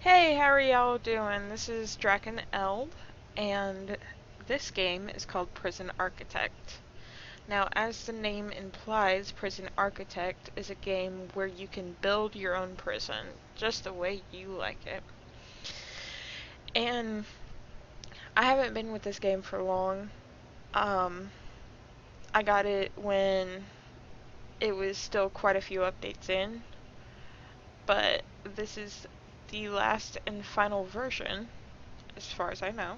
Hey, how are y'all doing? This is DrakenEld, and this game is called Prison Architect. Now, as the name implies, Prison Architect is a game where you can build your own prison, just the way you like it. And I haven't been with this game for long. Um, I got it when it was still quite a few updates in, but this is the last and final version, as far as I know.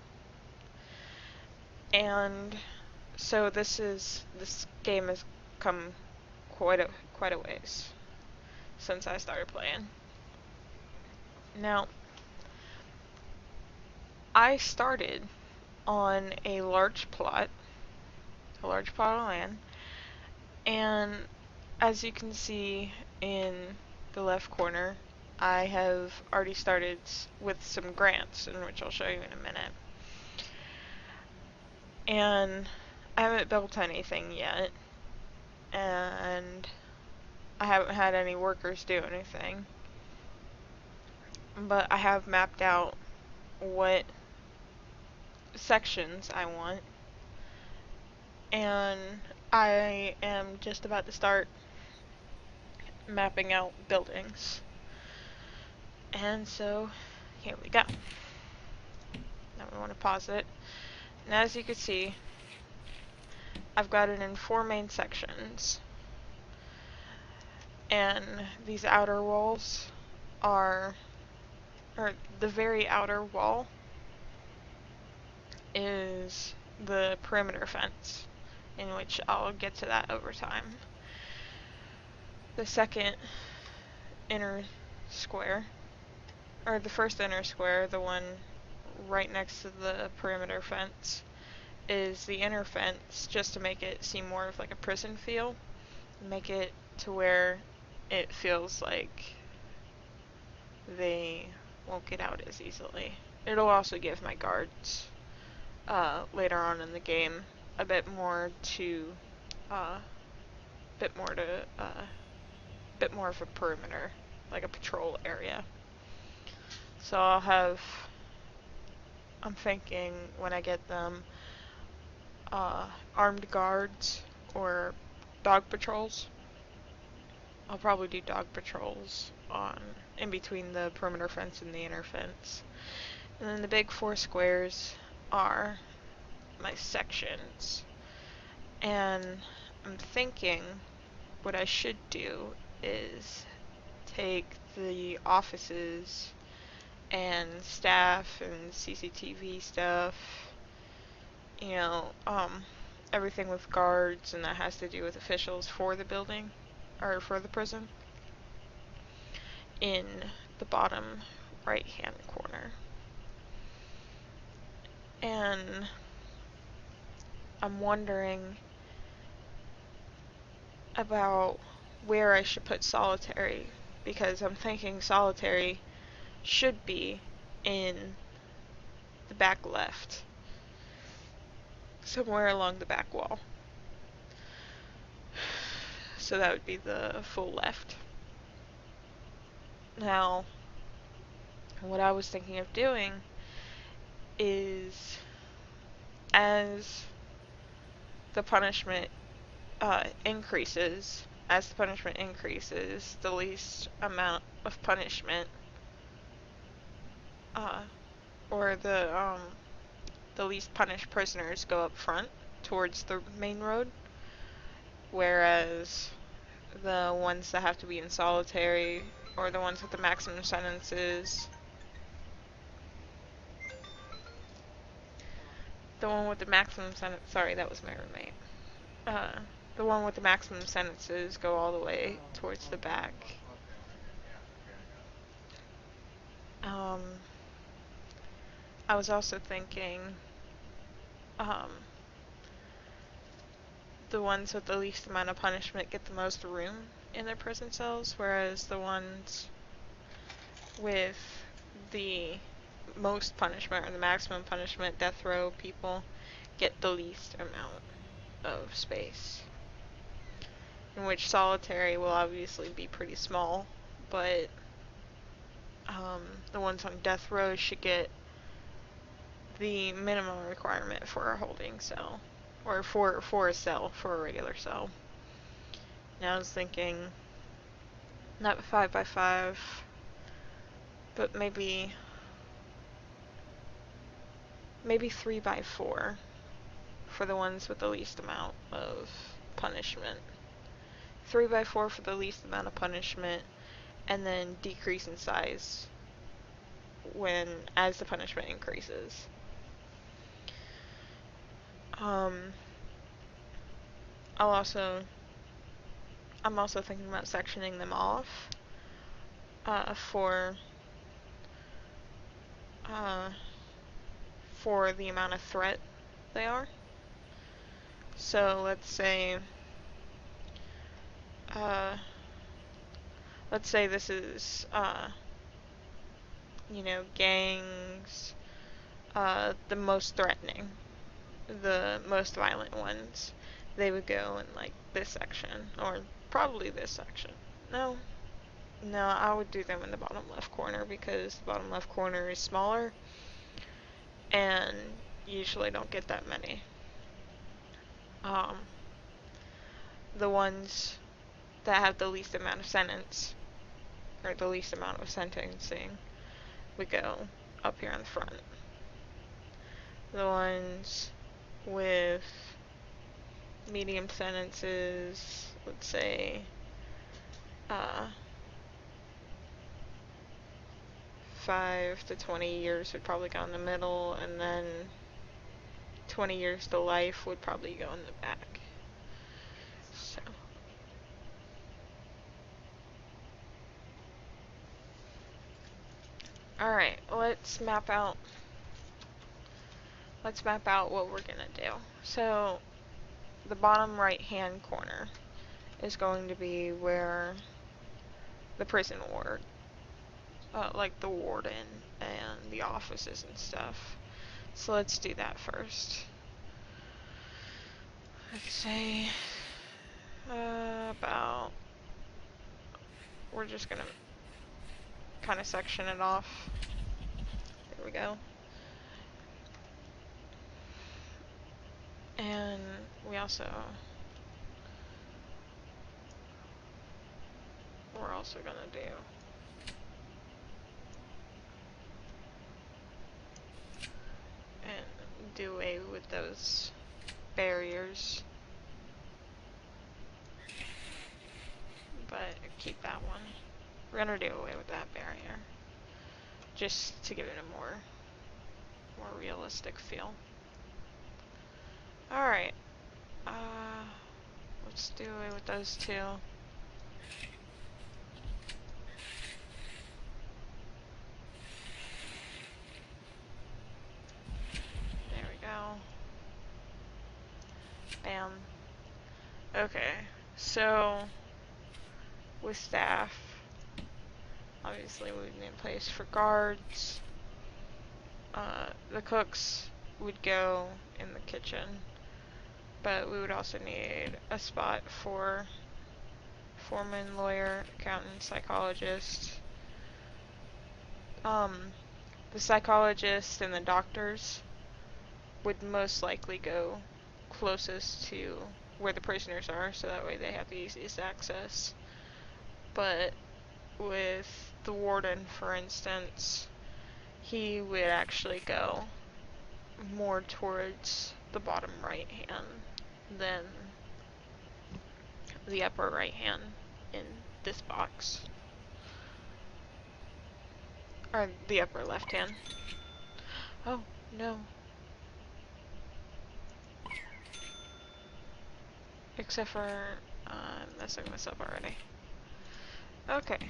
And so this game has come quite a ways since I started playing. Now, I started on a large plot of land, and as you can see in the left corner, I have already started with some grants, in which I'll show you in a minute. And I haven't built anything yet, and I haven't had any workers do anything. But I have mapped out what sections I want, and I am just about to start mapping out buildings. And so, here we go. Now we want to pause it. And as you can see, I've got it in 4 main sections. And these outer walls are, or the very outer wall is the perimeter fence, in which I'll get to that over time. The second inner square, or the first inner square, the one right next to the perimeter fence, is the inner fence, just to make it seem more of like a prison feel. Make it to where it feels like they won't get out as easily. It'll also give my guards later on in the game a bit more to bit more to bit more of a perimeter, like a patrol area. So I'm thinking when I get them, armed guards or dog patrols. I'll probably do dog patrols in between the perimeter fence and the inner fence. And then the big 4 squares are my sections. And I'm thinking what I should do is take the offices and staff and CCTV stuff, you know, everything with guards and that has to do with officials for the building, or for the prison, in the bottom right hand corner. And I'm wondering about where I should put solitary, because I'm thinking solitary should be in the back left, somewhere along the back wall. So that would be the full left. Now, what I was thinking of doing is, as the punishment increases, the least amount of punishment, or the least punished prisoners go up front towards the main road, whereas the ones that have to be in solitary, or the ones with the maximum sentences, the one with the maximum sentence, sorry, that was my roommate. The one with the maximum sentences go all the way towards the back. I was also thinking, the ones with the least amount of punishment get the most room in their prison cells, whereas the ones with the most punishment, or the maximum punishment, death row people, get the least amount of space. In which solitary will obviously be pretty small, but the ones on death row should get the minimum requirement for a holding cell, or for a cell, for a regular cell. Now I was thinking, not 5 by 5, but maybe 3 by 4 for the ones with the least amount of punishment. 3 by 4 for the least amount of punishment, and then decrease in size as the punishment increases. I'm also thinking about sectioning them off for the amount of threat they are. So let's say this is gangs, the most threatening, the most violent ones. They would go in like this section, or probably this section. No, I would do them in the bottom left corner, because the bottom left corner is smaller and usually don't get that many. The ones that have the least amount of sentence, or the least amount of sentencing, would go up here in the front. The ones with medium sentences, let's say 5 to 20 years, would probably go in the middle, and then 20 years to life would probably go in the back. So alright, let's map out what we're gonna do. So the bottom right hand corner is going to be where the prison ward, like the warden and the offices and stuff. So let's do that first. Let's say we're just gonna kind of section it off. There we go. And we're also gonna do away with those barriers, but keep that one. We're gonna do away with that barrier, just to give it a more realistic feel. Alright, let's do away with those two. There we go. Bam. Okay, so with staff, obviously we would need a place for guards. The cooks would go in the kitchen, but we would also need a spot for foreman, lawyer, accountant, psychologist. The psychologist and the doctors would most likely go closest to where the prisoners are, so that way they have the easiest access. But with the warden, for instance, he would actually go more towards the bottom right hand than the upper right hand in this box. Or the upper left hand. Oh, no. Except for, messing this up already. Okay.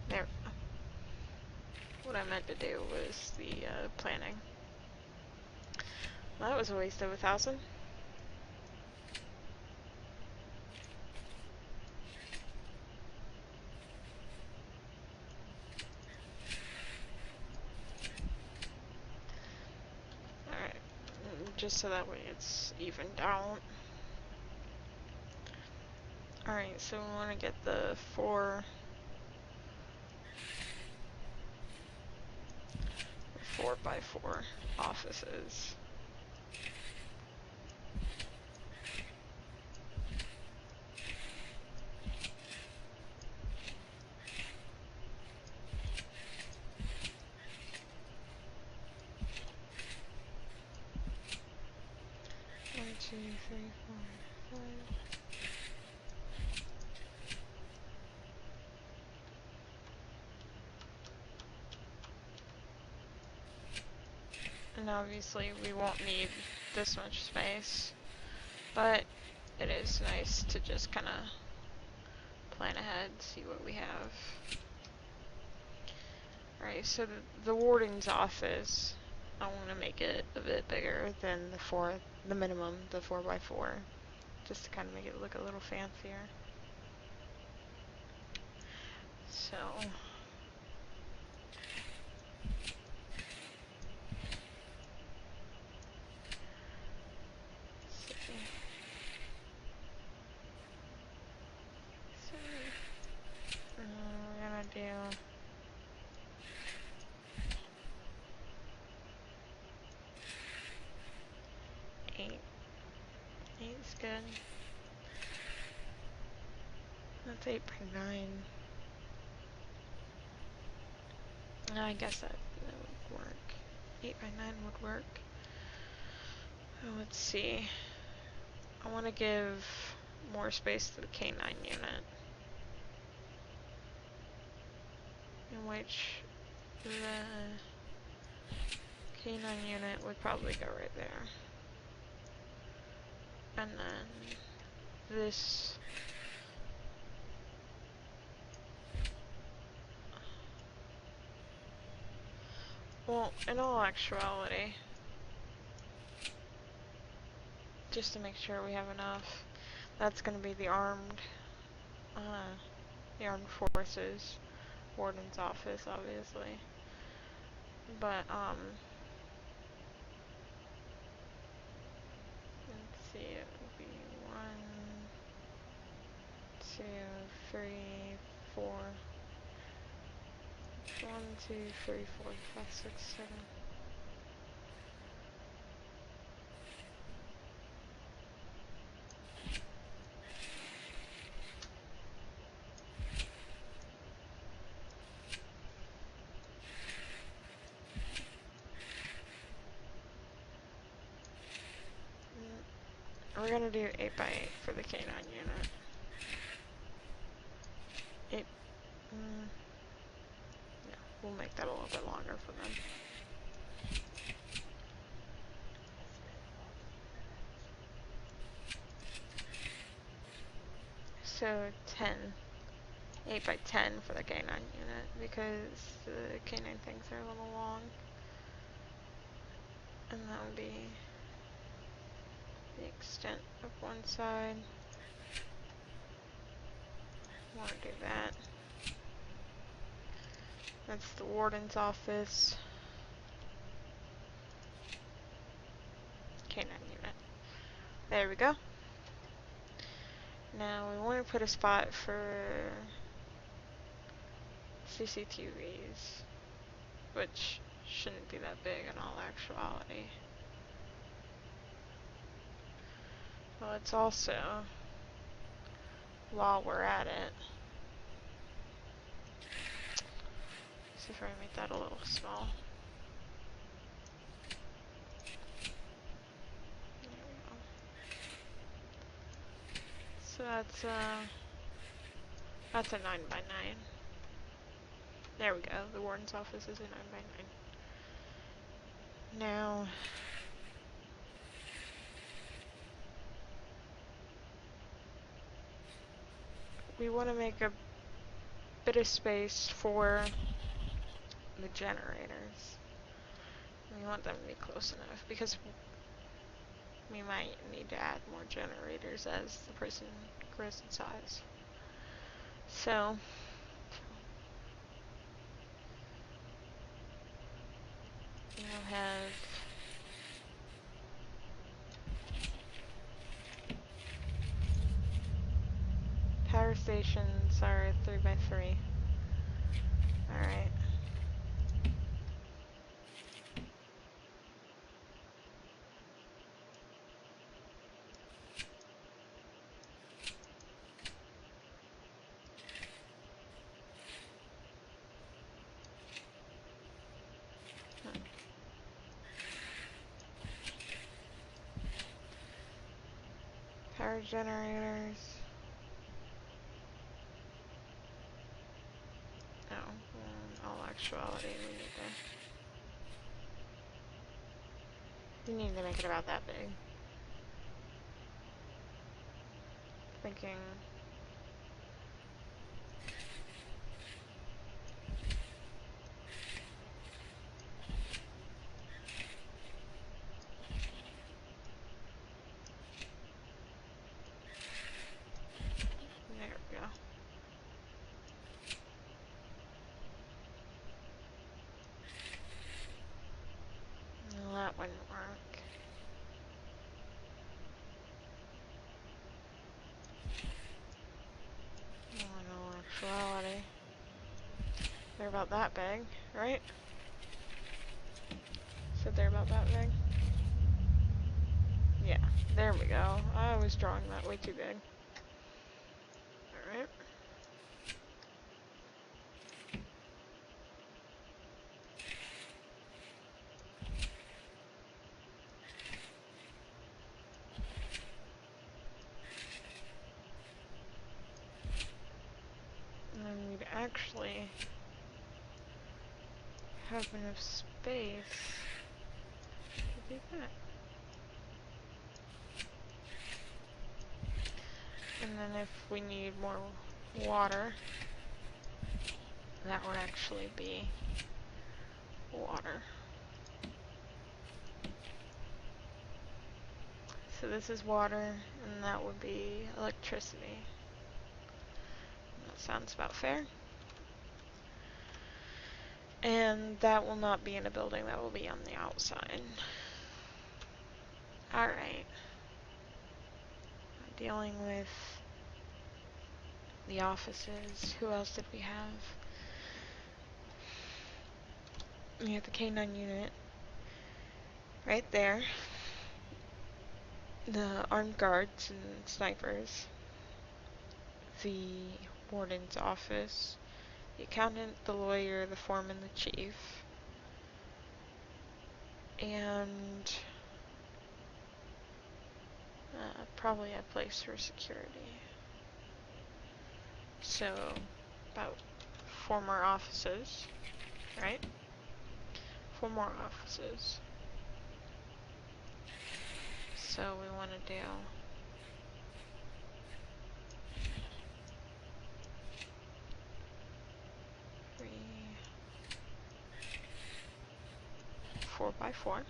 There. What I meant to do was the, planning. Well, that was a waste of 1,000. just so that way it's evened out. Alright, so we want to get the 4x4 offices. One, two, three, four, five. And obviously we won't need this much space, but it is nice to just kind of plan ahead, see what we have. Alright, so the warden's office, I want to make it a bit bigger than the minimum, the 4x4, just to kind of make it look a little fancier. So we're gonna do 8. 8's good. That's 8x9. I guess that would work. 8x9 would work. Let's see. I want to give more space to the K9 unit, in which the K9 unit would probably go right there. And then this well, in all actuality, just to make sure we have enough, that's going to be the armed forces, warden's office, obviously. But let's see, it would be 1, 2, 3, 4. 1, 2, 3, 4, 5, 6, 7. We're gonna do 8x8 for the K9 unit. 8. Yeah, we'll make that a little bit longer for them. So 10. 8x10 for the K9 unit, because the K9 things are a little long. And that will be the extent of one side. Want to do that. That's the warden's office. K9 unit. There we go. Now we want to put a spot for CCTVs, which shouldn't be that big in all actuality. Well, it's also, while we're at it, see if I can make that a little small. There we go. So that's a 9x9. There we go. The warden's office is a 9x9. Now, we want to make a bit of space for the generators. We want them to be close enough because we might need to add more generators as the prison grows in size. So, we'll have stations are 3x3. Alright. Power generators. No, in all actuality, we need to make it about that big. Thinking. There we go. Well, that wouldn't work. Oh, in all actuality, they're about that big, right? So they're about that big? Yeah, there we go. I was drawing that way too big. Alright. And then we'd actually have enough space to do that. And then if we need more water, that would actually be water. So this is water, and that would be electricity. That sounds about fair. And that will not be in a building, that will be on the outside. Alright. Dealing with the offices. Who else did we have? We have the K9 unit right there. The armed guards and snipers. The warden's office. The accountant, the lawyer, the foreman, the chief. And probably a place for security. So, about 4 more offices, right? 4 more offices. So we want to do 3, 4x4.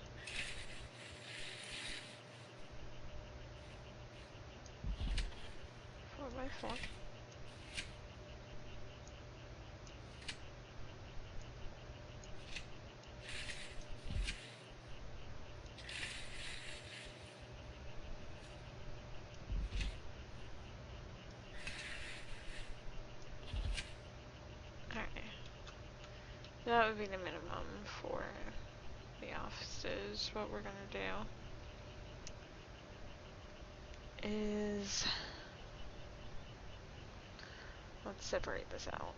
4x4. That would be the minimum for the offices. What we're gonna do is, let's separate this out.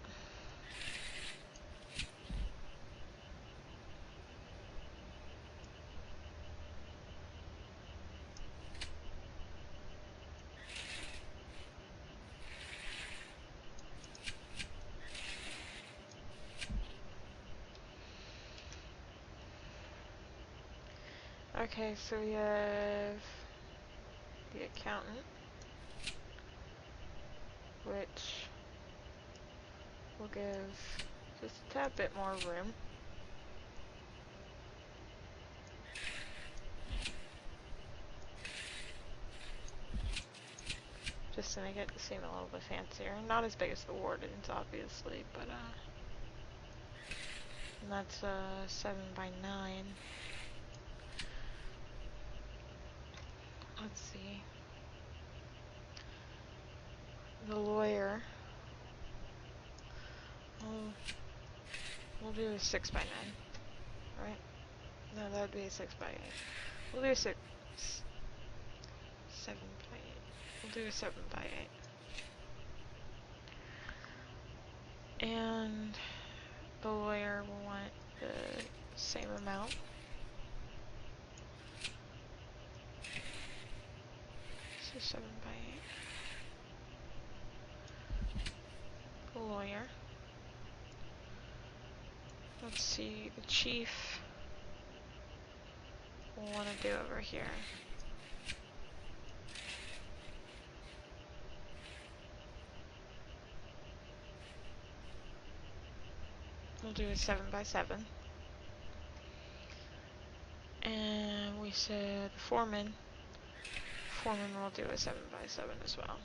Okay, so we have the accountant, which will give just a tad bit more room. Just to make it seem a little bit fancier. Not as big as the warden's, obviously, but and that's 7x9. Let's see. the lawyer. We'll do a 6x9, right? No, that would be a 6x8. We'll do a 7x8. We'll do a 7x8. And the lawyer will want the same amount. So 7x8. The lawyer. Let's see, the chief will want to do over here. We'll do a 7x7. And we said foreman. Foreman will do a 7x7 as well.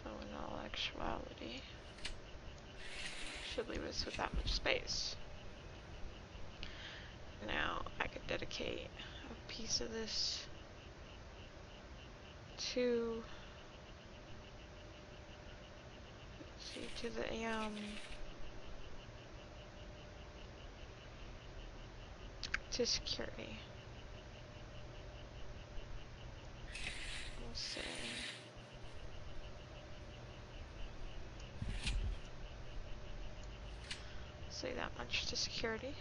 So in all actuality, should leave us with that much space. Now I could dedicate a piece of this to, let's see, to the to security. We'll say that much to security.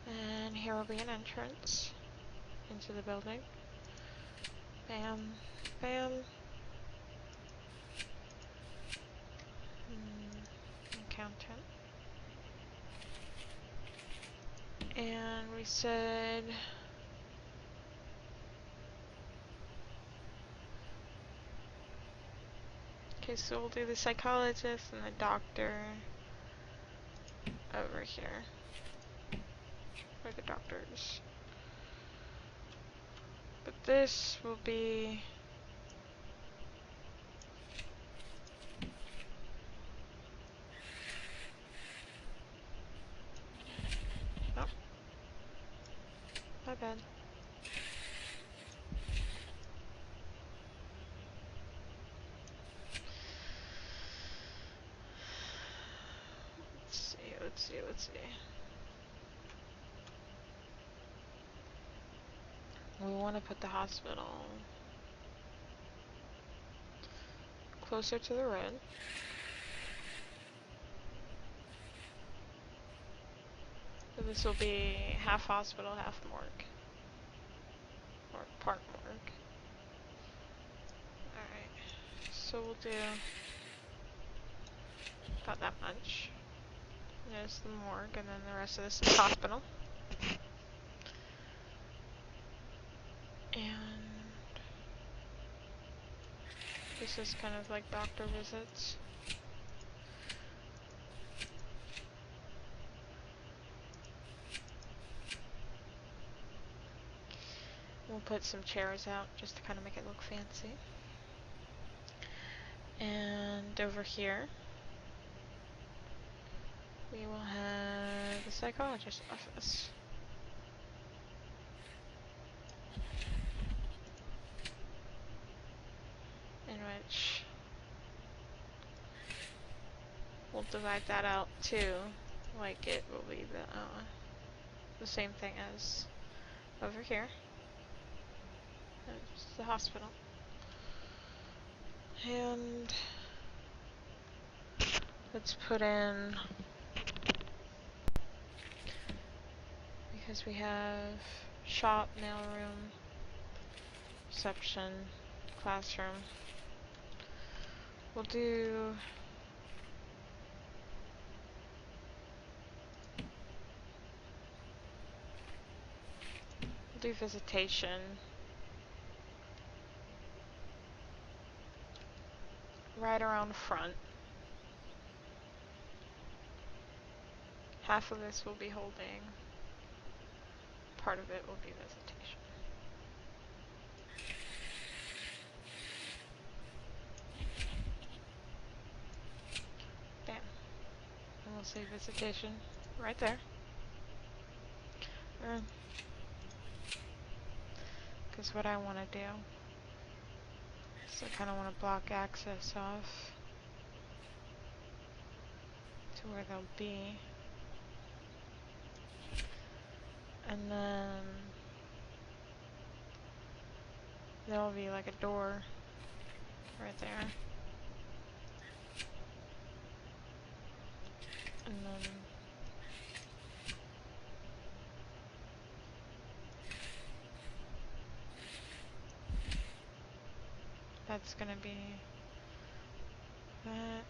And here will be an entrance into the building. Bam, bam. Accountant. And we said okay, so we'll do the psychologist and the doctor over here. Or the doctors. But this will be oh, my bad. Let's see. We want to put the hospital closer to the road. So this will be half hospital, half morgue. Or part morgue. Alright. So we'll do about that much. There's the morgue, and then the rest of this is hospital. And this is kind of like doctor visits. We'll put some chairs out just to kind of make it look fancy. And over here, we will have the psychologist's office. In which we'll divide that out too, like it will be the same thing as over here. It's the hospital. And let's put in, because we have shop, mailroom, reception, classroom. We'll do visitation right around front. Half of this will be holding, part of it will be visitation. Bam. And we'll say visitation right there. Because what I want to do So I kind of want to block access off to where they'll be. And then there'll be like a door right there. And then that's gonna be that.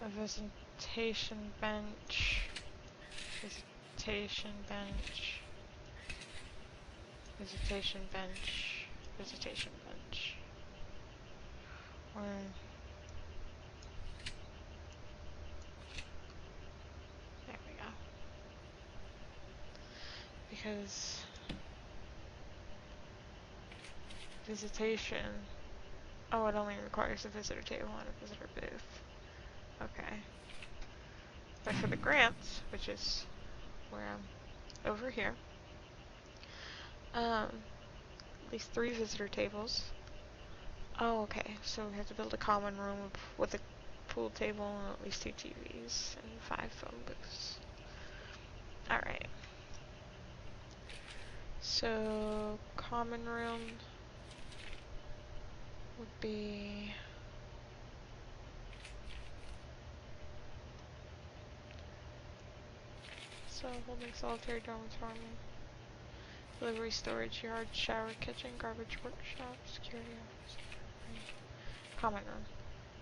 A visitation bench. Visitation bench. Visitation bench. Visitation bench. Or there we go. Because visitation. Oh, it only requires a visitor table and a visitor booth. Okay. But for the grants, which is where I'm over here, at least 3 visitor tables. Oh, okay. So we have to build a common room with a pool table and at least 2 TVs and 5 phone booths. Alright. So, common room would be... So, holding solitary dormitory, delivery, storage yard, shower, kitchen, garbage workshop, security office, common room.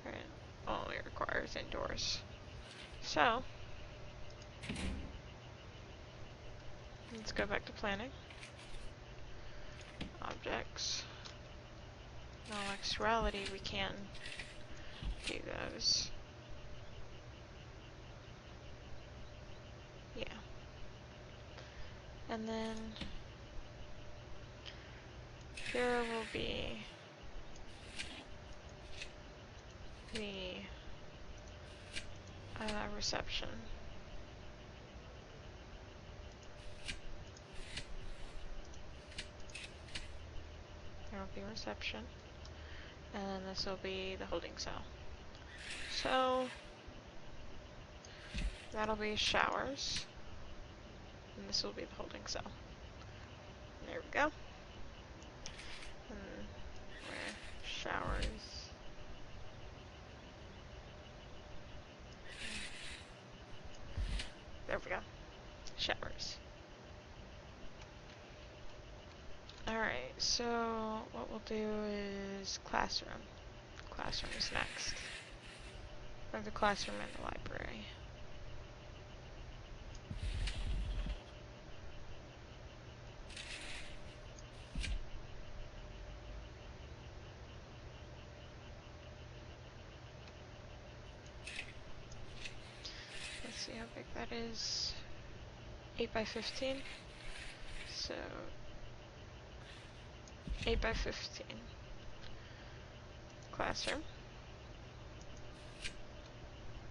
Alright, only requires indoors. So, let's go back to planning. Objects. In all actuality, we can do those. Yeah. And then here will be the reception. There will be reception. And then this will be the holding cell. So that'll be showers. And this will be the holding cell. There we go. And where showers. There we go. Showers. Alright, so what we'll do is classroom. Classroom is next. Or the classroom and the library. Let's see how big that is. 8 by 15. So 8 by 15 classroom.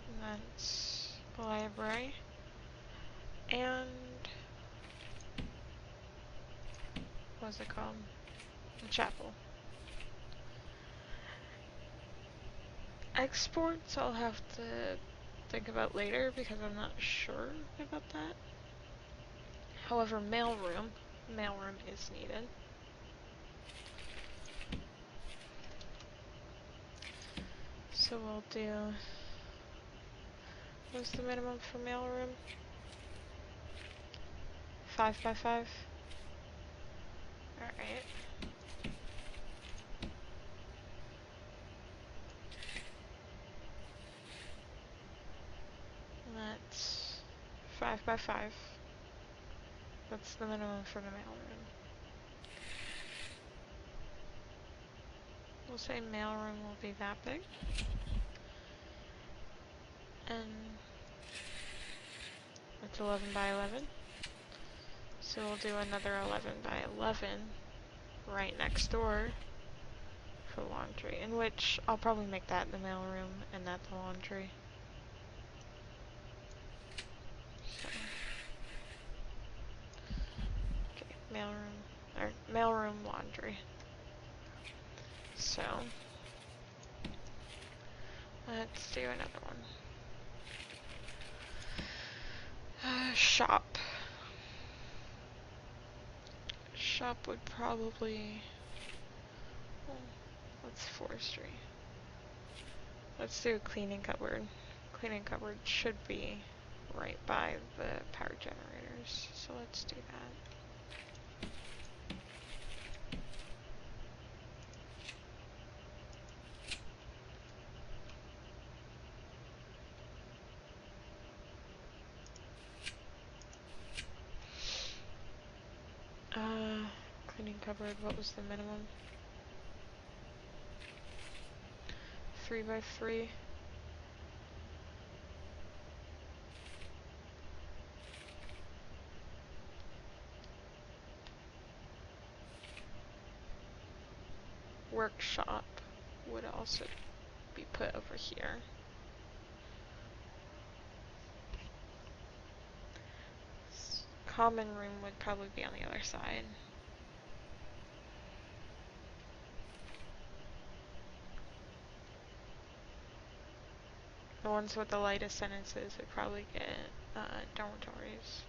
And that's the library. And what's it called? The chapel. Exports I'll have to think about later because I'm not sure about that. However, mailroom is needed. So we'll do, what's the minimum for mailroom? 5 by 5. Alright. That's 5 by 5. That's the minimum for the mailroom. We'll say mailroom will be that big. And it's 11 by 11. So we'll do another 11 by 11 right next door for laundry, in which I'll probably make that the mailroom and that the laundry. So, okay, mailroom, or mailroom, laundry. So, let's do another one. Shop. Shop would probably... Well, that's forestry. Let's do a cleaning cupboard. Cleaning cupboard should be right by the power generators, so let's do that. Cleaning cupboard, what was the minimum? 3 by 3. Workshop would also be put over here. Common room would probably be on the other side. The ones with the lightest sentences would probably get dormitories.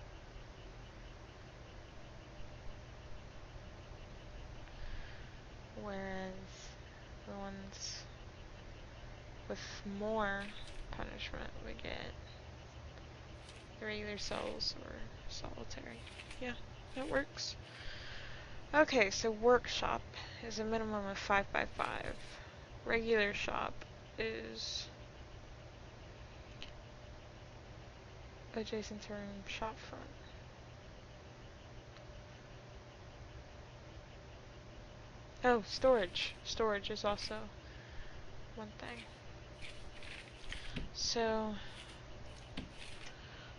Whereas the ones with more punishment would get the regular cells or solitary. Yeah, that works. Okay, so workshop is a minimum of 5 by 5. Regular shop is adjacent to room, shop front. Oh, storage. Storage is also one thing. So,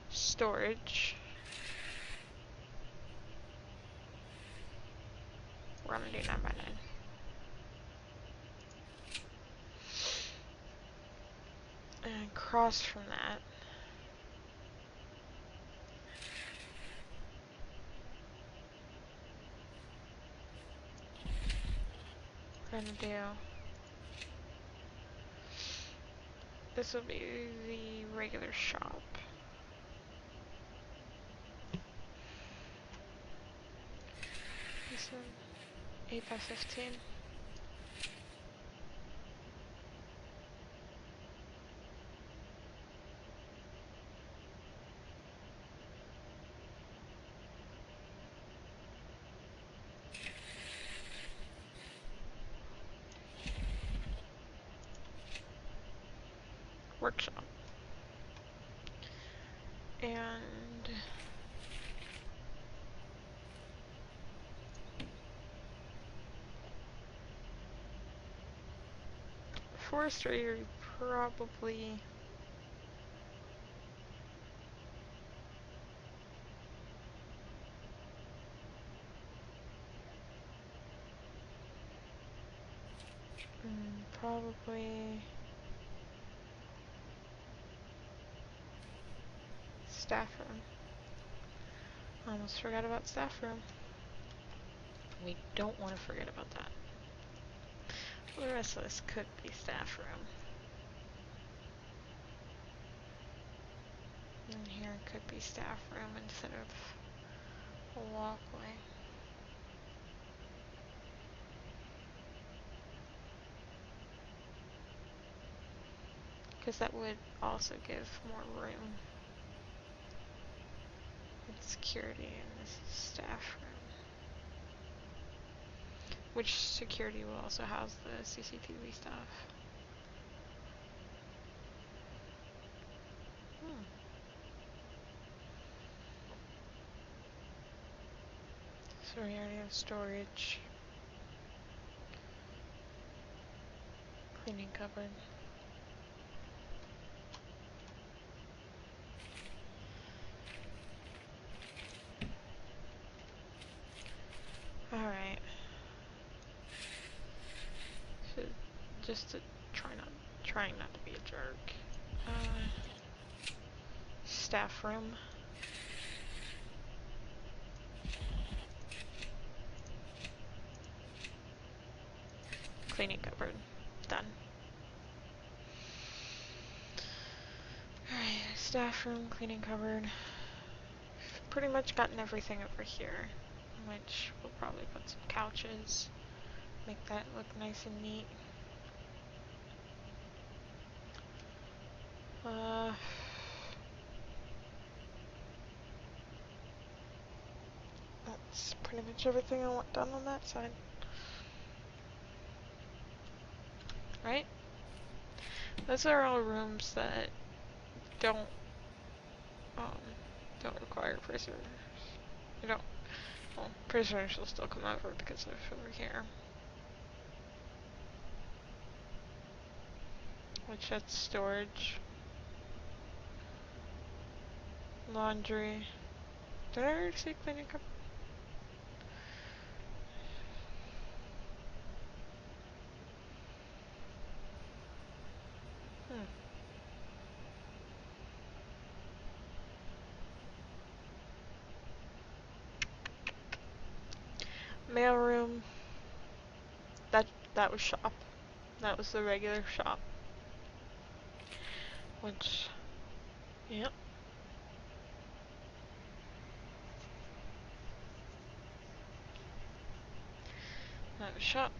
storage. We're gonna do 9 by 9. And across from that, we're gonna do, this will be the regular shop. This one, 8 by 15. Workshop. And forestry, you're probably probably staff room. Almost forgot about staff room. We don't want to forget about that. Well, the rest of this could be staff room. And here could be staff room instead of a walkway. Because that would also give more room and security in this staff room. Which security will also house the CCTV stuff. So we already have storage. Cleaning cupboard. Alright. Just to trying not to be a jerk. Staff room. cleaning cupboard. Done. Alright, staff room, cleaning cupboard. Pretty much gotten everything over here, which we'll probably put some couches, make that look nice and neat. That's pretty much everything I want done on that side. Right? Those are all rooms that don't require prisoners. You don't. Well, prisoners will still come over because they're over here. Which that's storage. Laundry. Did I already say cleaning cupboard? Mailroom. That was shop. That was the regular shop. Which, yep. That was shop.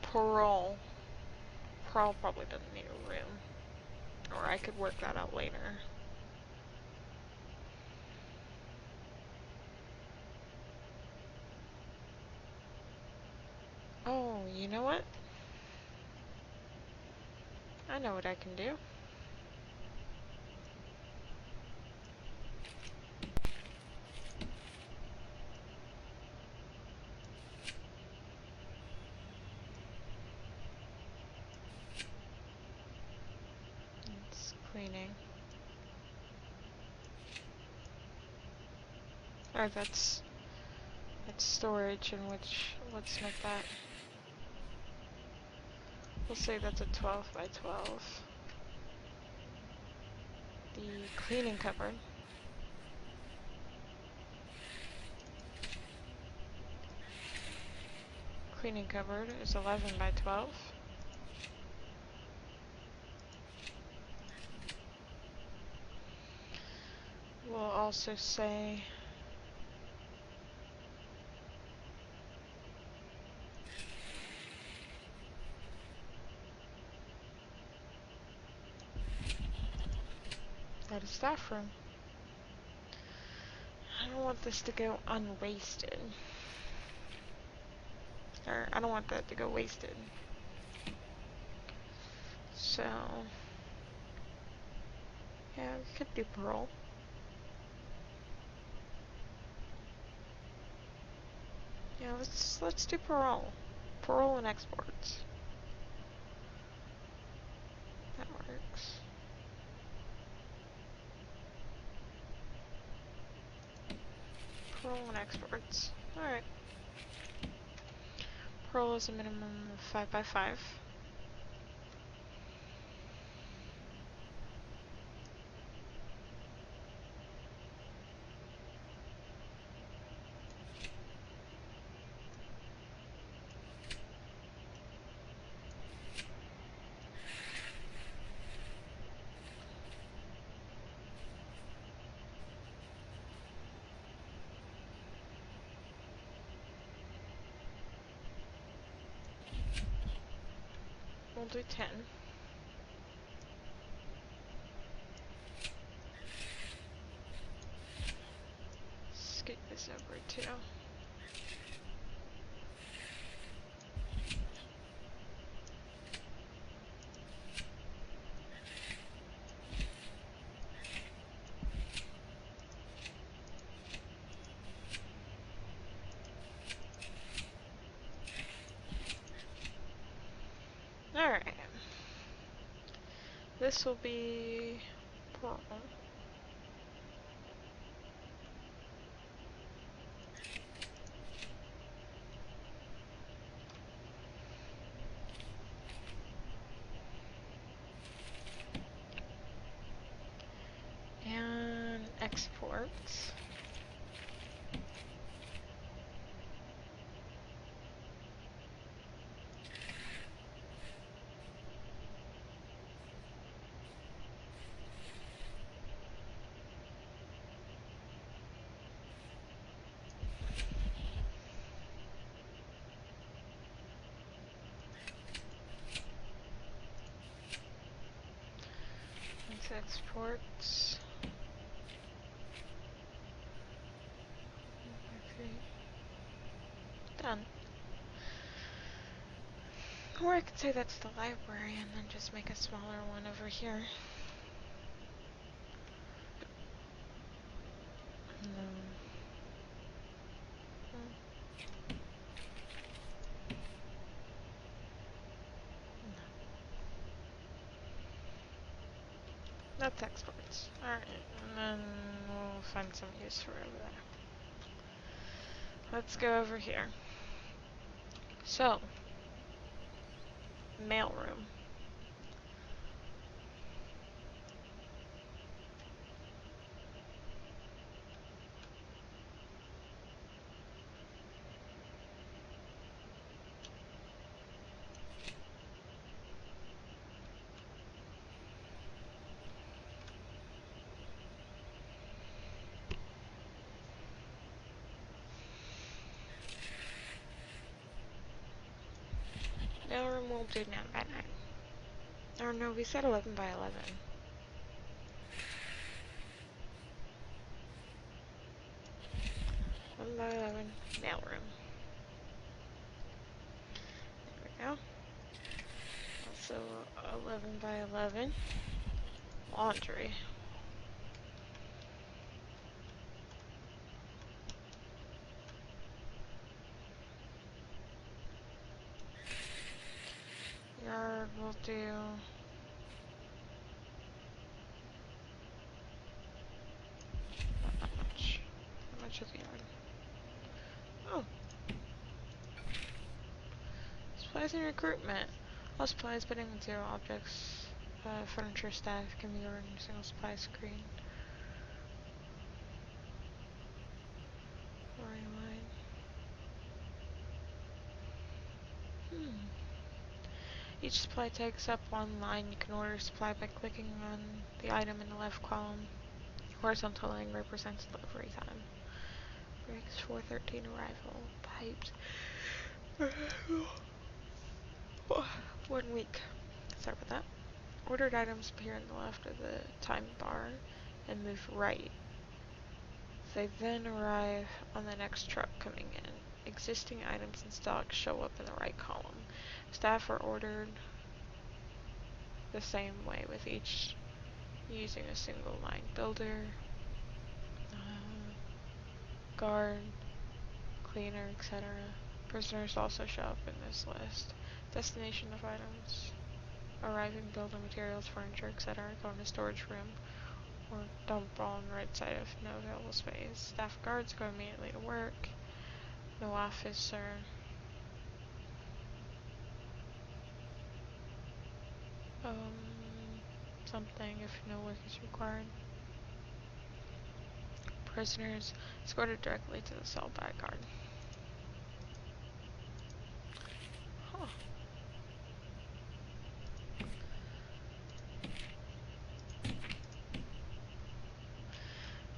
Parole. Parole probably doesn't need a room. Or I could work that out later. Oh, you know what? I know what I can do. It's cleaning. Or that's storage, in which, let's make that, we'll say that's a 12 by 12. The cleaning cupboard. Cleaning cupboard is 11 by 12. We'll also say that is staff room. I don't want this to go unwasted. Or, I don't want that to go wasted. So, yeah, we could do parole. Yeah, let's do parole. Parole and exports. That works. Parole and exports. Alright. Parole is a minimum of 5 by 5. We'll do 10. Scoot this over too. Alright. This will be parole. And exports. exports. Done. Or I could say that's the library and then just make a smaller one over here. No. That's exports. Alright, and then we'll find some use for over there. Let's go over here. So, mailroom. Mailroom will do 9 by 9. Or no, we said 11 by 11. 1 by 11, mailroom. There we go. Also 11 by 11, laundry. Yard will do not much. How much is the yard? Oh. Supplies and recruitment. All supplies, bedding, material, objects, furniture, staff can be ordered in a single supply screen. Each supply takes up one line. You can order a supply by clicking on the item in the left column. Horizontal line represents delivery time. Bricks 413 arrival. Pipes. 1 week. Sorry about that. Ordered items appear in the left of the time bar and move right. They then arrive on the next truck coming in. Existing items in stock show up in the right column. Staff are ordered the same way with each using a single line. Builder, guard, cleaner, etc. Prisoners also show up in this list. Destination of items. Arriving builder materials, furniture, etc. Go in the storage room or dump on the right side of no available space. Staff guards go immediately to work. No officer. Something if no work is required. Prisoners escorted directly to the cell by a guard. Huh.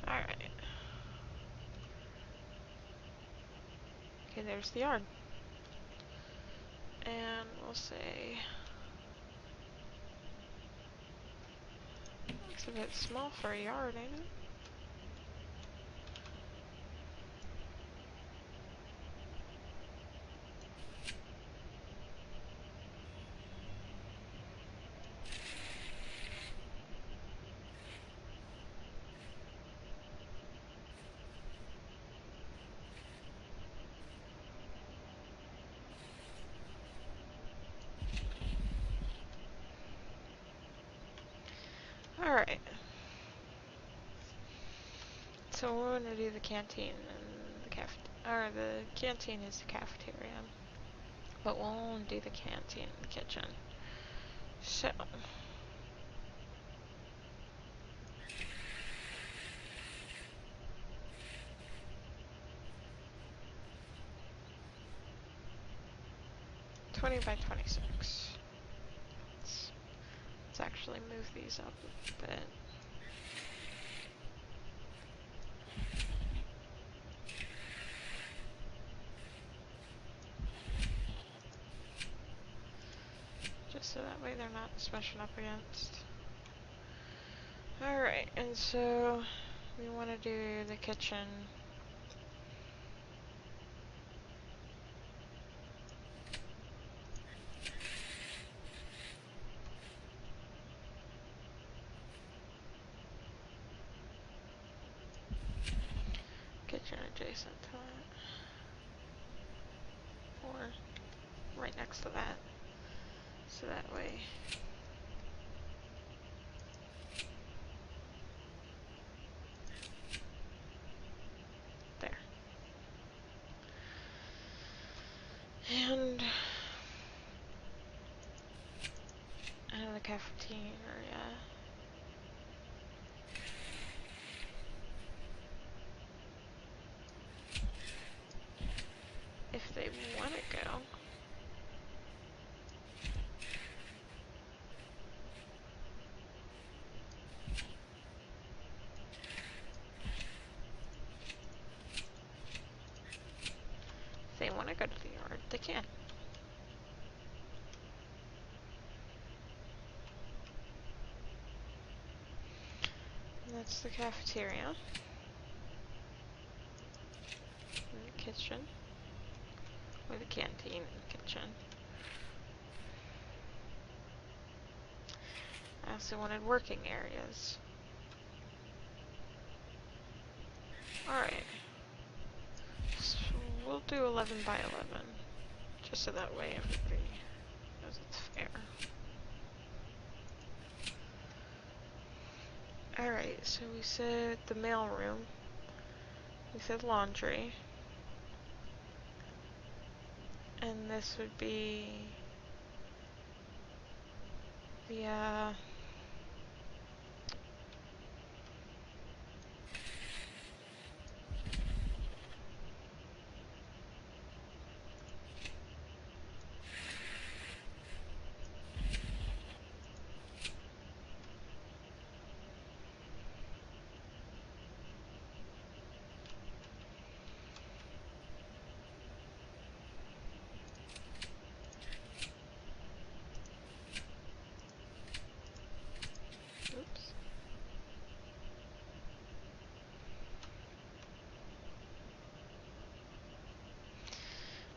Alright. Okay, there's the yard. And we'll say it's a bit small for a yard, ain't it? Alright. So we're gonna do the canteen and the canteen is the cafeteria. But we'll only do the canteen and the kitchen. So 20 by 26. Let's actually move these up a bit. Just so that way they're not smashing up against. Alright, and so we want to do the kitchen. Kitchen adjacent to that. Or right next to that. So that way. There. And the cafeteria. If they want to go. If they want to go to the yard, they can. And that's the cafeteria. And the kitchen. Or the canteen and kitchen. I also wanted working areas. Alright. So we'll do 11 by 11. Just so that way everybody knows it's fair. Alright, so we said the mail room. We said laundry. And this would be the oops.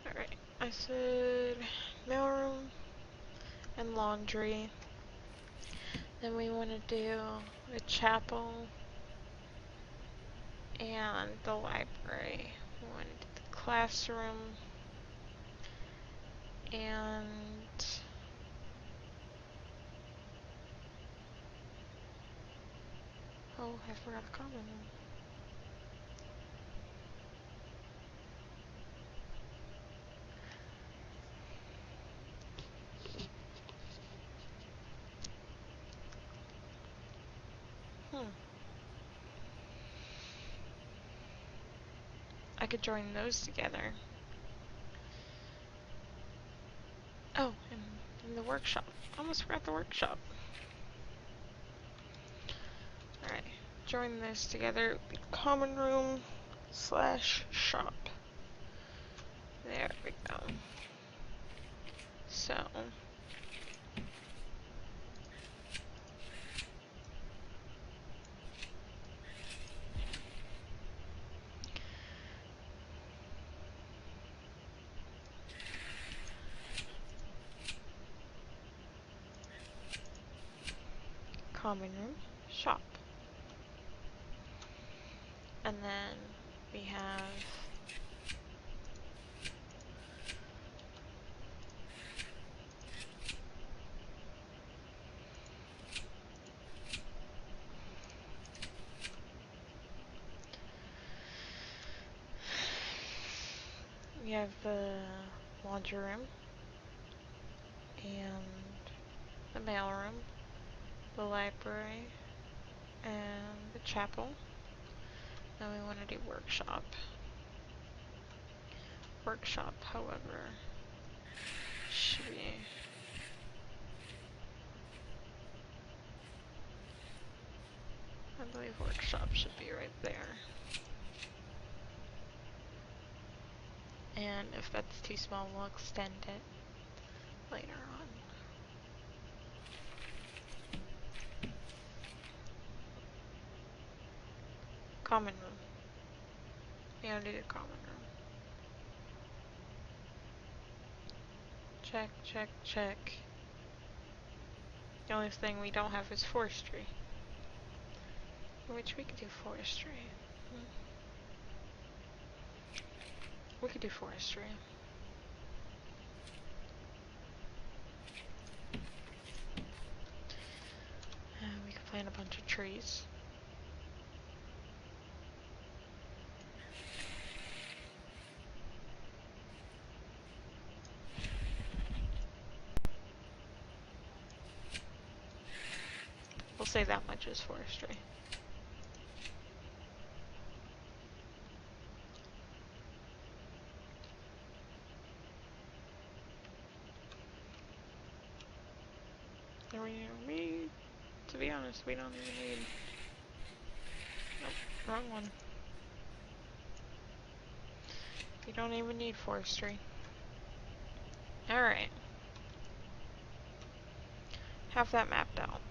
Alright, I said mailroom and laundry. Then we want to do the chapel and the library. We want to do the classroom and oh, I forgot a common room. I could join those together. Oh, and the workshop. Almost forgot the workshop. Alright, join this together. It would be common room / shop. There we go. So common room, shop. And then we have the laundry room and the mail room, the library, and the chapel. Then we want to do workshop. Workshop, however, should be I believe workshop should be right there. And if that's too small, we'll extend it later on. Common room. Yeah, I need a common room. Check, check, check. The only thing we don't have is forestry. Which we could do forestry. We could do forestry. We could plant a bunch of trees. We'll say that much is forestry. We, to be honest, we don't even need... Nope, wrong one. You don't even need forestry. Alright. Have that mapped out.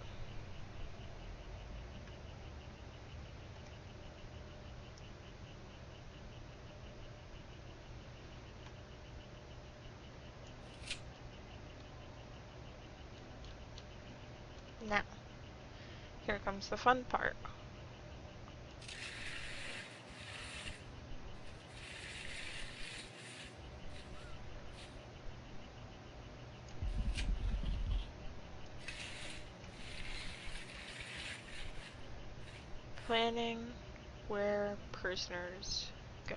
Now, here comes the fun part. Planning where prisoners go.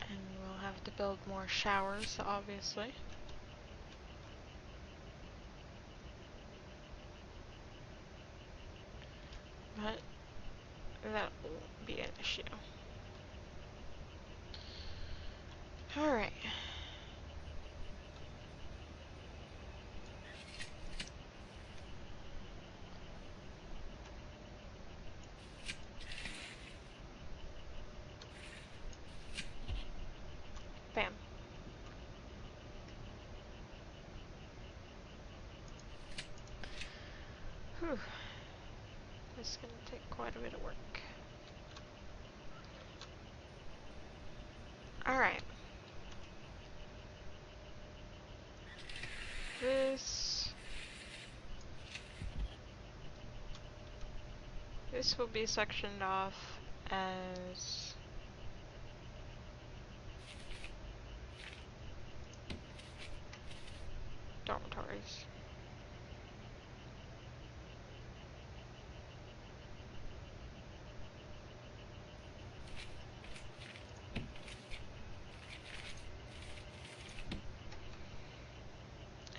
And we'll have to build more showers, obviously. But that won't be an issue. Alright. Bam. Whew. This is gonna take quite a bit of work. Alright. This will be sectioned off as dormitories.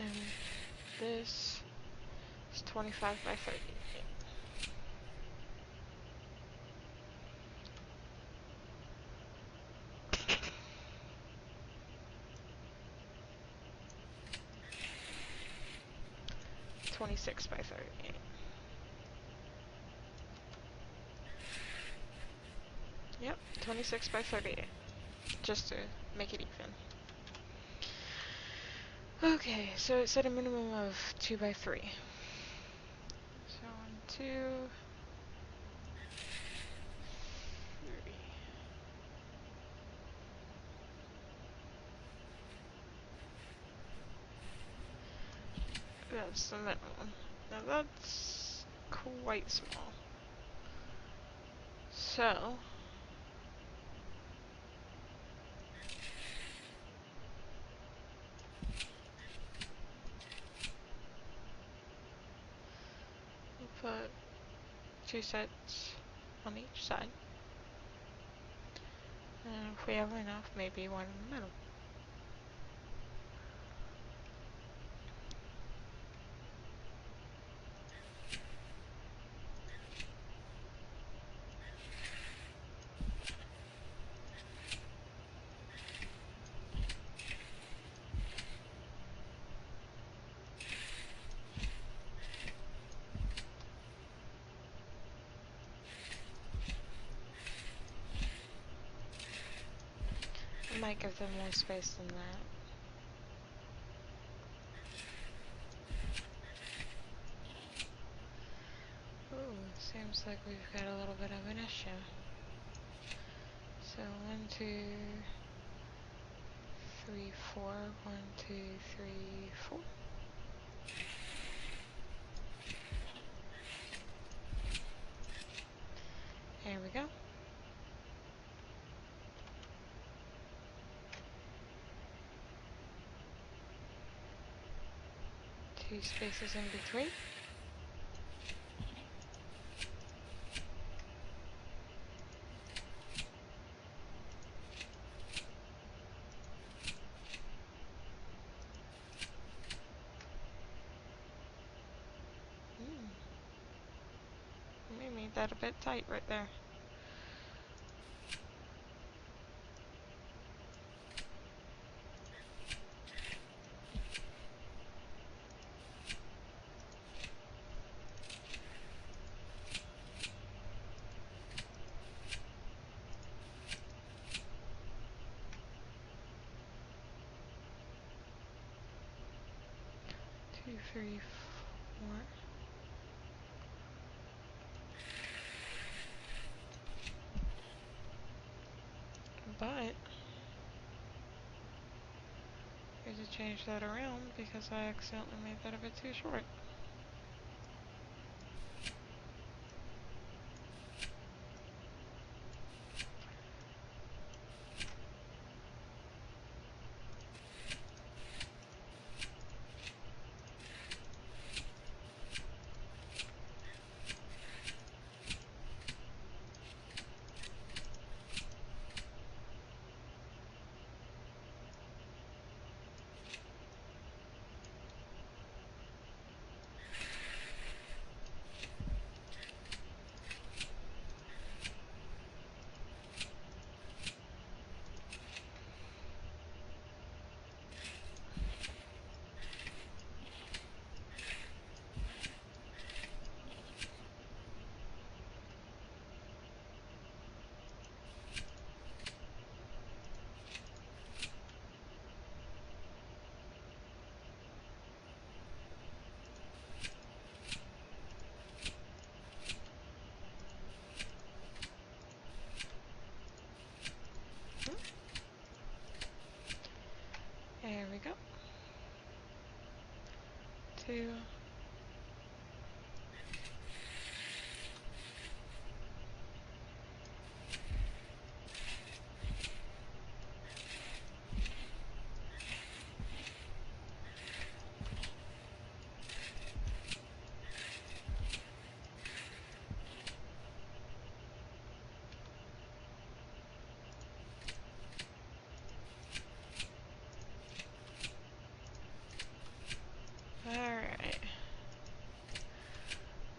And this is 25 by 30. 26 by 38. Yep, 26 by 38. Just to make it even. Okay, so it said a minimum of 2 by 3. So 1, 2, 3. That's the minimum. Now that's quite small. So we'll put 2 sets on each side. And if we have enough, maybe one in the middle. I might give them more space than that. Seems like we've got a little bit of an issue. So 1, 2, 3, 4. 1, 2, 3, 4. There we go. Two spaces in between. We made that a bit tight right there. Two, three, four. But I had to change that around because I accidentally made that a bit too short. There we go. Two. Alright.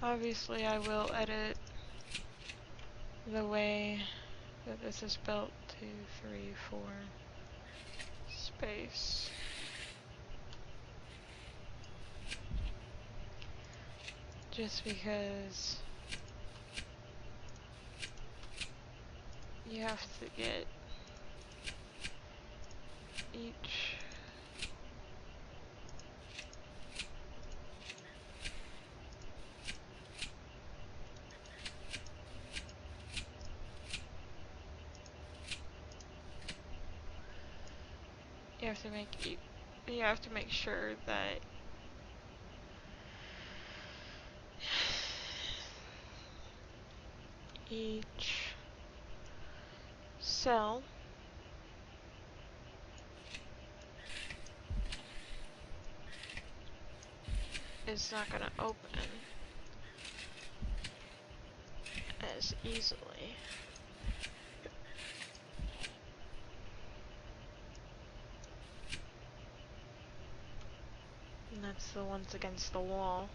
Obviously I will edit the way that this is built. 2, 3, 4 space. Just because you have to get each you have to make sure that each cell is not going to open as easily. And that's the ones against the wall.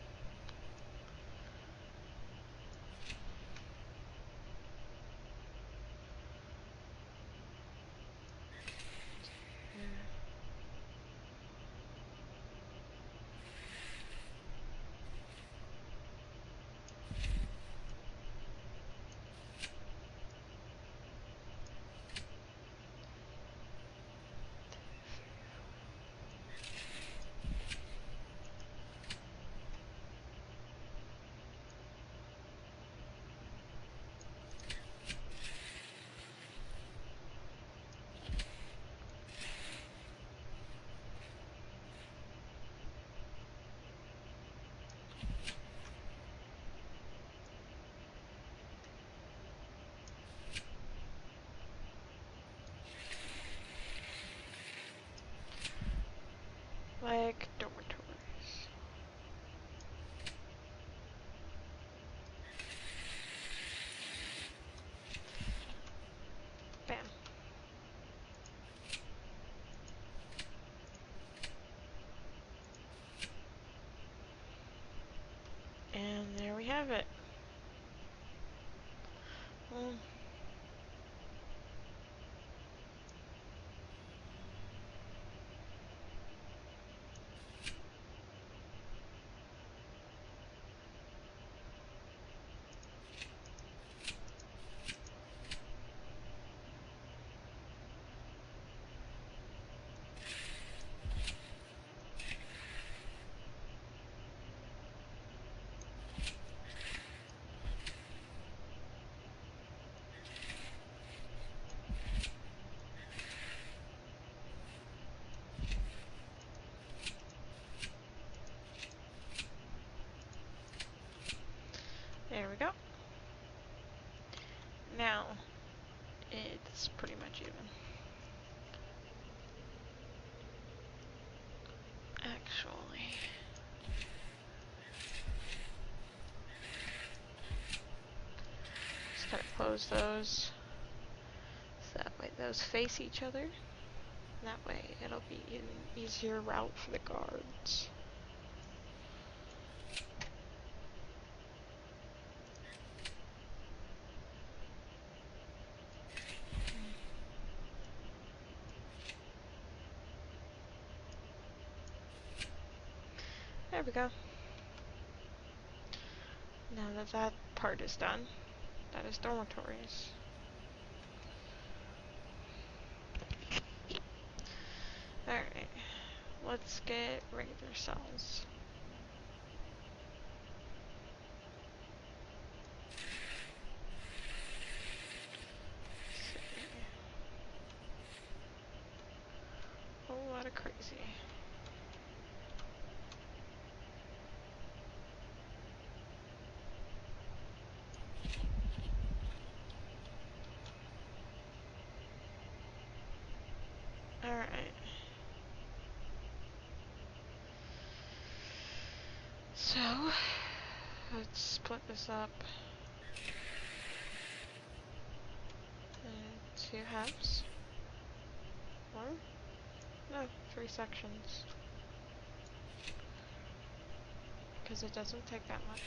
now it's pretty much even. Actually, just gotta close those so that way those face each other. That way it'll be an easier route for the guards. There we go. Now that that part is done, that is dormitories. Alright, let's get regular cells. A whole lot of crazy. Alright. So, let's split this up in 2 halves. Or, no, 3 sections. Because it doesn't take that much.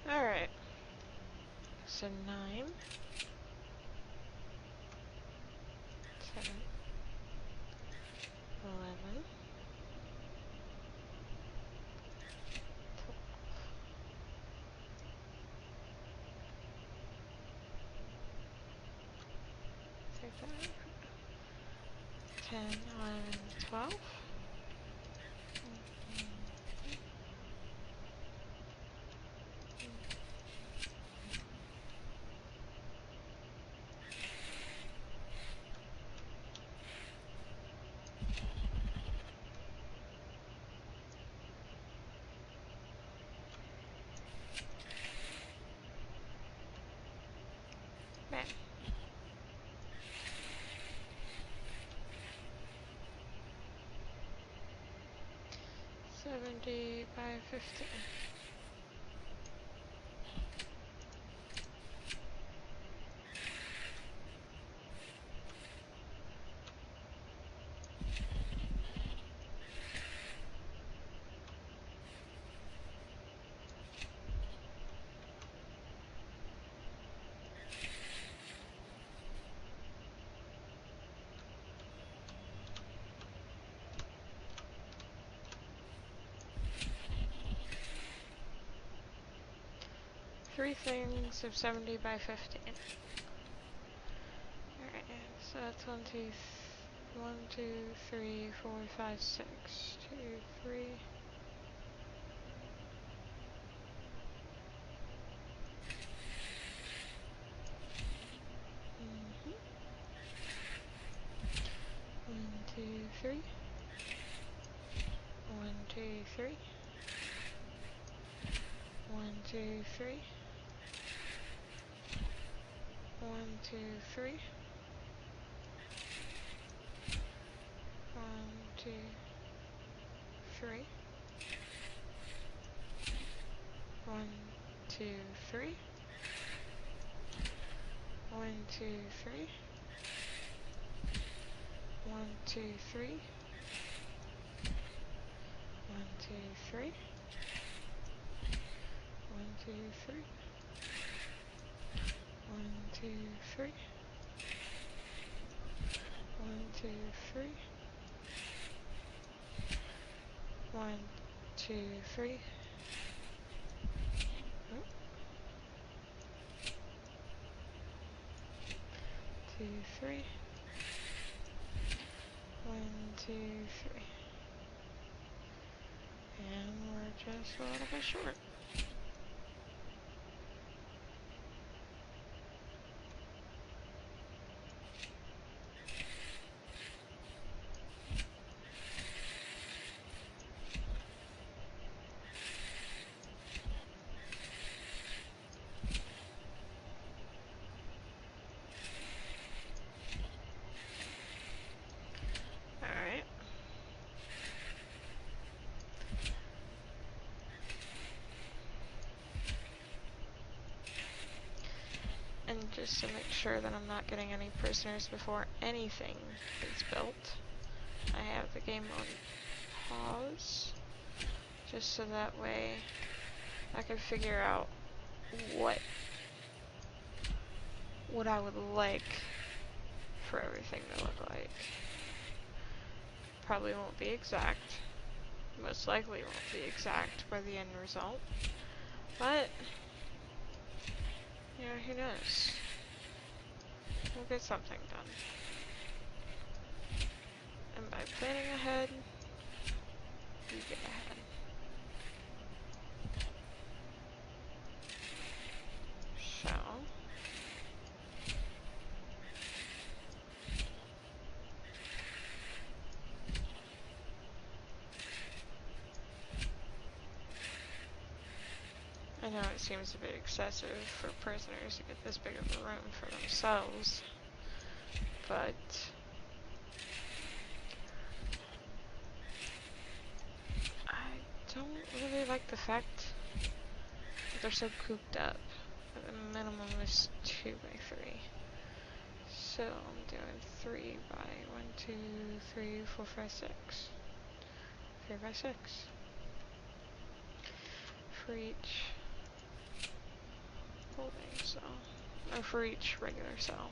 Alright. So 9, 7, 11, 12. Take that out. 10, 11, 12. Man. 70 by 50. Three things of 70 by 50. Alright, so that's 1, 2, 1, 2, 3, 4, 5, 6. 2, 3. Mm-hmm. 1, 2, 3. 1, 2, 3. 1, 2, 3. 1, 2, 3. 1, 2, 3. 2, 3. 1, 2, 3. 1, 2, 3. 1, 2, 3. 1, 2, 3. 1, 2, 3. 1, 2, 3. 1, 2, 3. 2, 3. 1, 2, 3. And we're just a little bit short. Alright. And just to make sure that I'm not getting any prisoners before anything is built, I have the game on pause, just so that way I can figure out what I would like for everything to look like. Probably won't be exact. Most likely won't be exact by the end result. But, you know, who knows? We'll get something done. And by planning ahead, you get ahead. So, I know it seems a bit excessive for prisoners to get this big of a room for themselves, but I don't really like the fact that they're so cooped up. The minimum is 2 by 3. So I'm doing 3 by 1, 2, 3, 4, 5, 6. 3 by 6. For each holding cell. Or for each regular cell.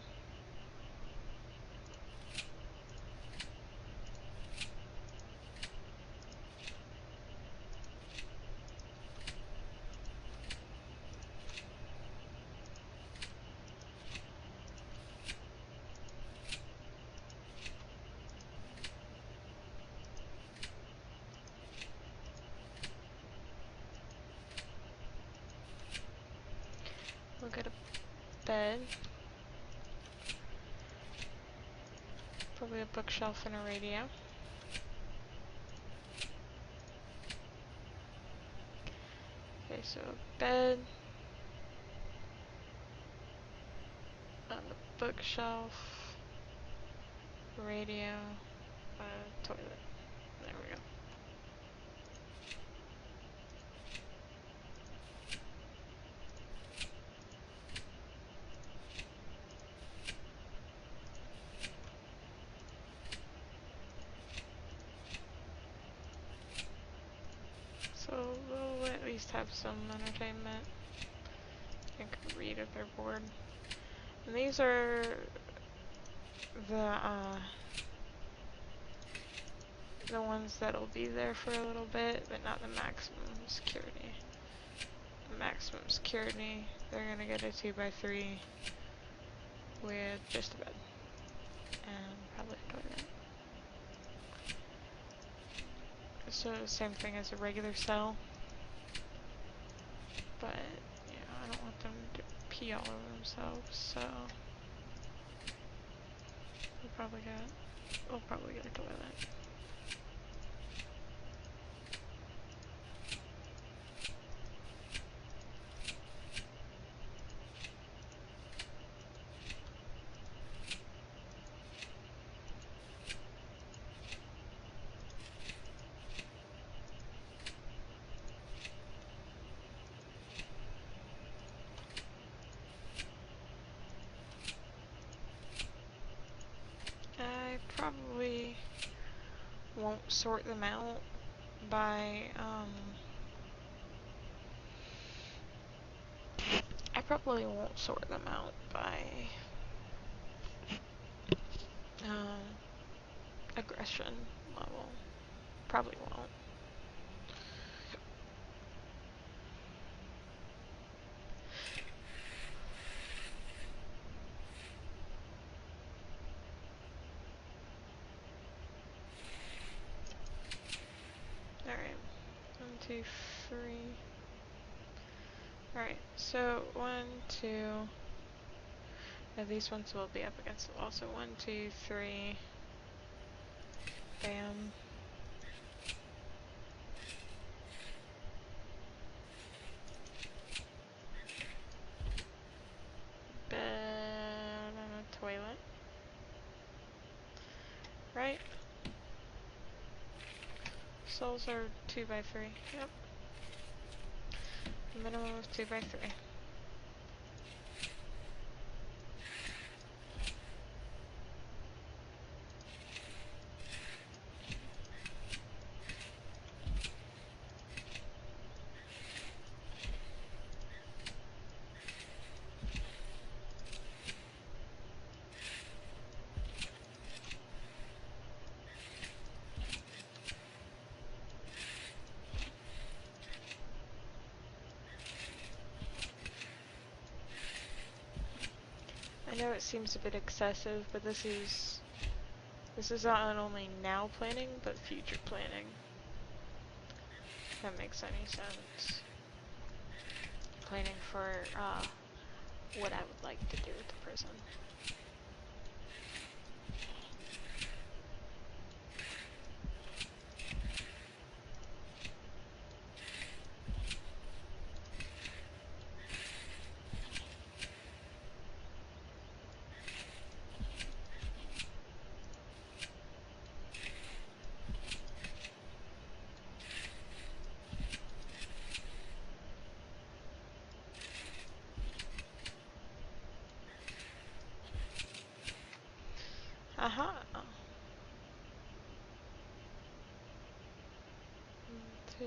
We'll get a bed. Probably a bookshelf and a radio. Okay, so a bed. On the bookshelf. Radio. Toilet. There we go. So we'll at least have some entertainment. I can read if they're bored. And these are the ones that'll be there for a little bit, but not the maximum security. The maximum security, they're gonna get a 2 by 3 with just a bed. And probably a toilet. So same thing as a regular cell. But, you know, I don't want them to pee all over themselves, so we'll probably get a toilet. won't sort them out by, I probably won't sort them out by, aggression level. Probably won't. Alright. 1, 2, 3. Alright, so 1, 2. Yeah, these ones will be up against the wall. So 1, 2, 3. Bam. Bed and a toilet. Right? Souls are 2 by 3. Yep. Minimum of 2 by 3. I know it seems a bit excessive, but this is not only now planning, but future planning. If that makes any sense. Planning for what I would like to do with the prison. Aha! 1, 2.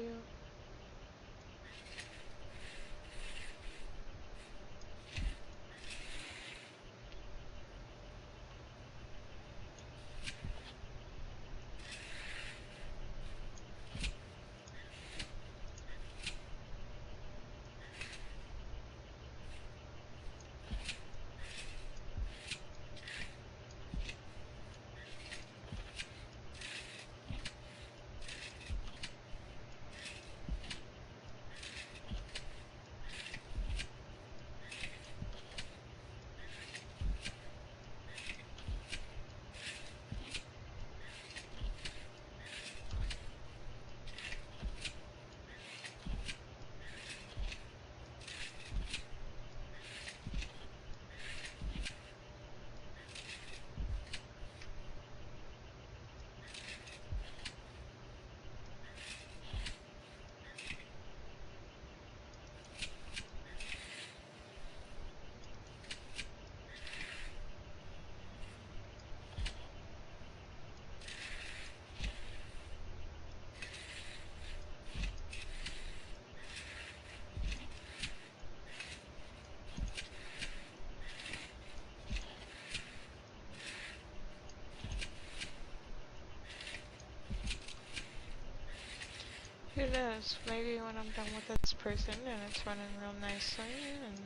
Who knows, maybe when I'm done with this prison and it's running real nicely and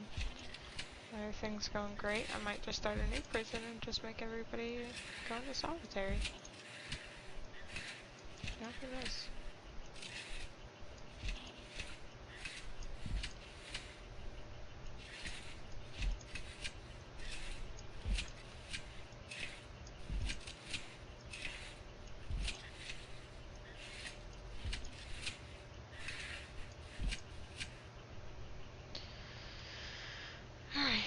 everything's going great, I might just start a new prison and just make everybody go into solitary. Yeah, who knows? Alright,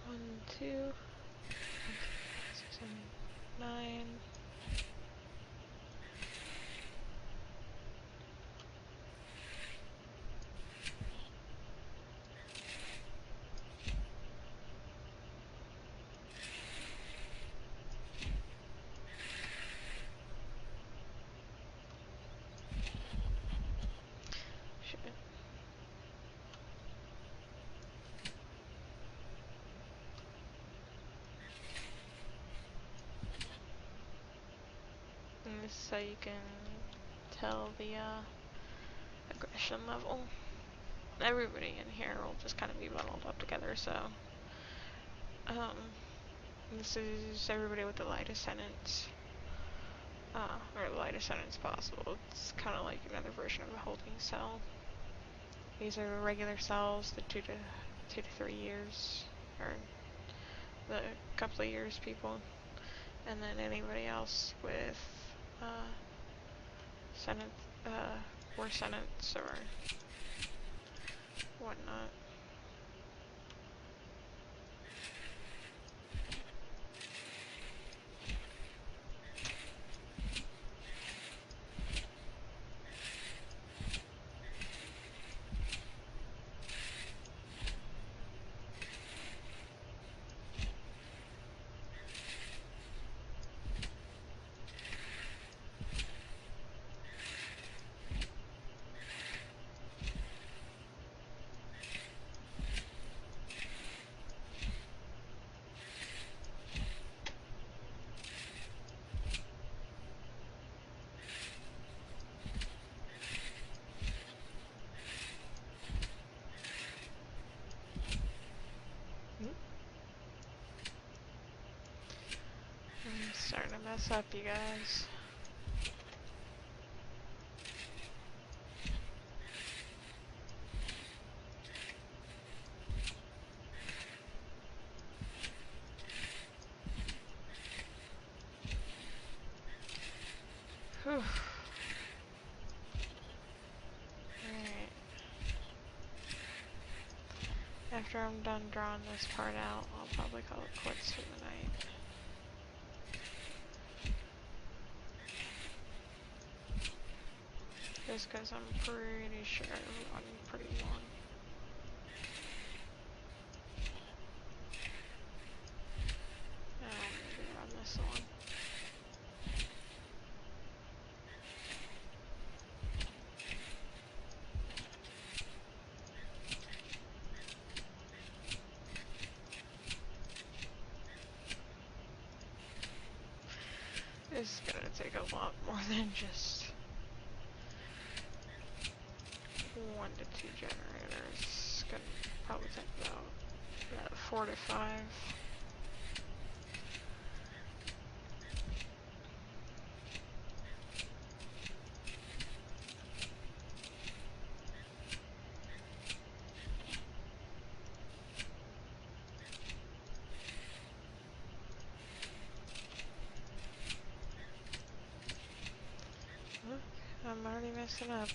1, 2, 6, 7, 9. so you can tell the aggression level. Everybody in here will just kind of be bundled up together, so this is everybody with the lightest sentence, or the lightest sentence possible. It's kind of like another version of a holding cell. These are regular cells, the 2 to 3 years, or the couple of years people, and then anybody else with sentence, worse sentence or whatnot. I'm starting to mess up, you guys. Whew. Alright. After I'm done drawing this part out, I'll probably call it quits for the night. Just because I'm pretty sure I'm pretty long. Maybe run this one. This is gonna take a lot more than just 1 to 2 generators. It's gonna probably take about 4 to 5. I'm already messing up.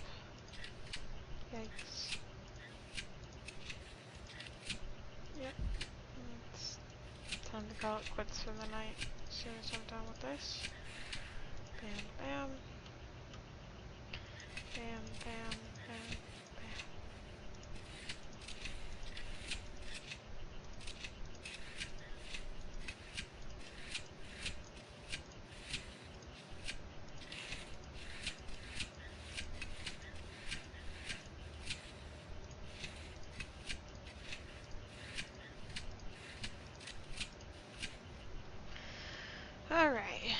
Yikes. Yep. It's time to call it quits for the night. As soon as I'm done with this. Bam, bam. Bam, bam, bam, bam. Alright.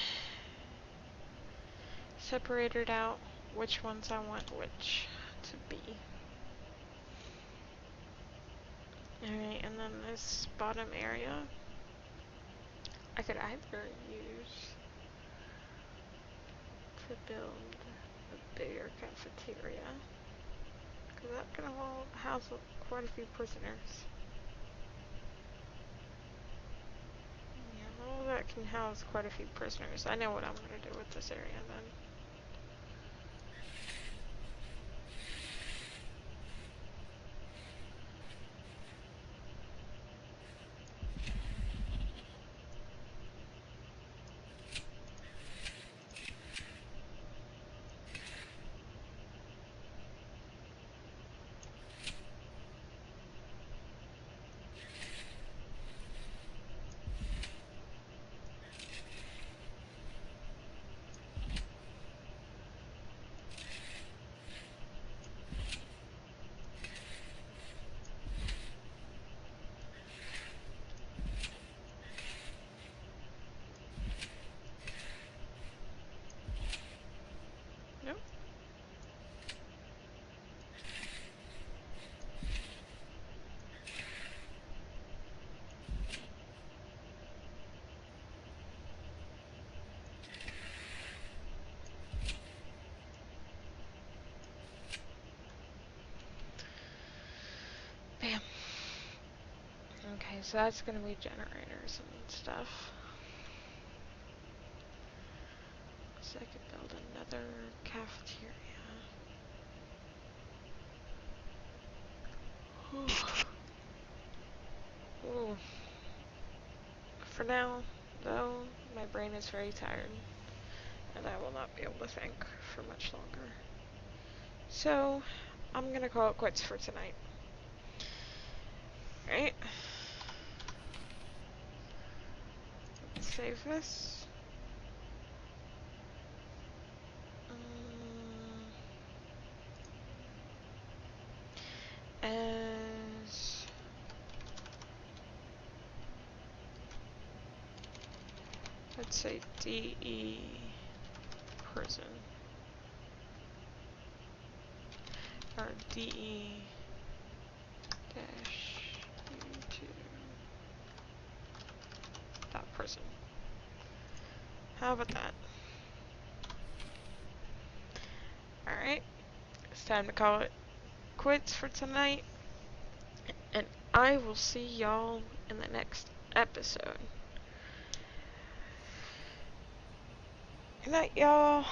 Separated out which ones I want which to be. Alright, and then this bottom area, I could either use to build a bigger cafeteria, because that can house quite a few prisoners. Yeah, all that can house quite a few prisoners. I know what I'm going to do with this area then. Okay, so that's gonna be generators and stuff. So I could build another cafeteria. Ooh. For now, though, my brain is very tired, and I will not be able to think for much longer. So, I'm gonna call it quits for tonight. Right? Let's save this. As let's say DE prison or DE dash U2 dot prison. How about that? Alright, it's time to call it quits for tonight, and I will see y'all in the next episode. Good night, y'all.